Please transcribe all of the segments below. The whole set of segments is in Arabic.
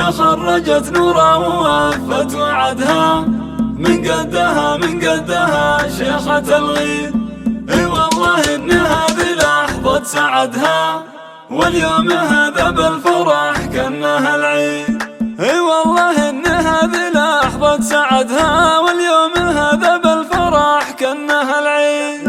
تخرجت نورا ووفت وعدها، من قدها شيخة الغيث. اي والله ان هذه لحظة سعدها، واليوم هذا بالفرح كأنها العيد. اي والله ان هذه لحظة سعدها، واليوم هذا بالفرح كأنها العيد.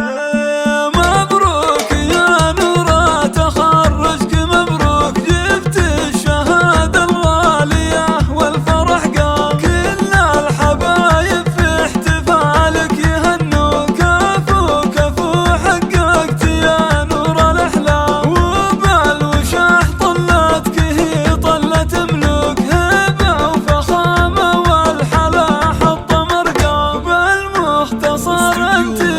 مبروك يا نورا تخرجك، مبروك جبت الشهادة الغالية والفرح قام. كل الحبايب في احتفالك يهنوا، كفو كفو حققت يا نور الأحلام. وبالوشاح طلتك هي طلة ملوك، هبة وفخامة والحلا حط مرقام. بالمختصر انتي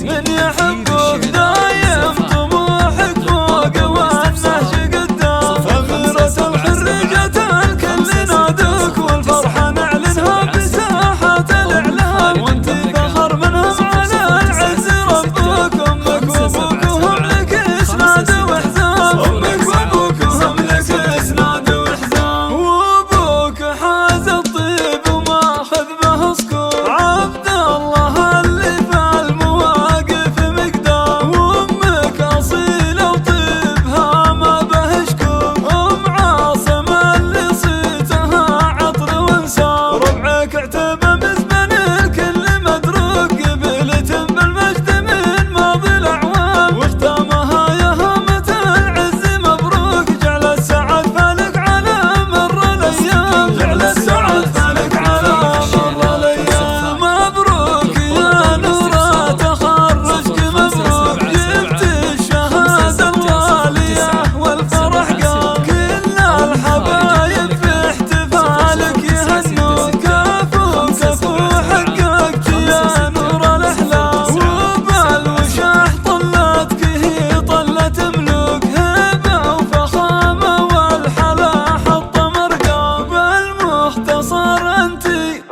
من يحبك دايم طموحك فوق والنهج قدام. أميرة الخريجة الكل نادوك، والفرحة نعلنها بساحات الإعلام. وانتي فخر منهم على العز ربك، أمك وأبوك وهم لك إسناد وحزام. أمك وأبوك وهم لك إسناد وحزام. وأبوك حاز الطيب وماخذ به سكور، عبد الله اللي في المواقف مقدام. وأمك أصيلة وطيبها ما به شكور، أم عاصم اللي صيتها عطر وانسام. ربعك اعتبى مزمن الكل مدروك، قبلة بالمجد من ماضي الأعوام. واختامها يا هامة العز مبروك، جعل السعد فالك على مر الأيام. جعل السعد فالك على مر الأيام. مبروك يا نورا تخرجك، مبروك جبت الشهادة الغالية والفرح قام. كل الحبايب في احتفالك يهنوا، كفو كفو حققت يا نور الأحلام. وبالوشاح طلتك هي طلة ملوك، هبة وفخامة والحلا حط مرقام. بالمختصر انتي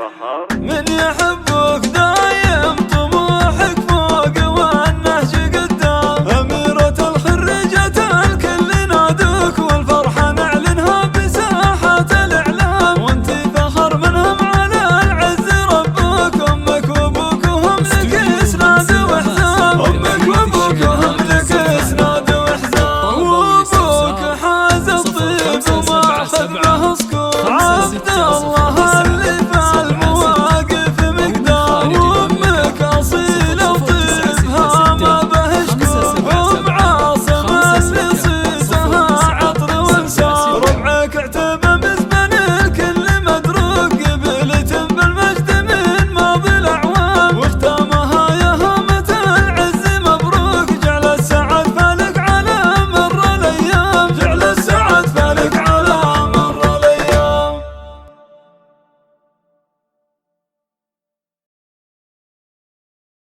من يحبك دايم طموحك فوق والنهج قدام. أميرة الخريجة الكل نادوك، والفرحة نعلنها بساحات الإعلام. وانتي فخر منهم على العز ربك، أمك وأبوك وهم لك إسناد وحزام. أمك وأبوك وهم لك إسناد وحزام. وأبوك حاز الطيب وماخذ به سكور، عبد الله اللي في المواقف مقدام. وأمك أصيلة وطيبها ما به شكور، أم عاصم اللي صيتها عطر وانسام. ربعك اعتبى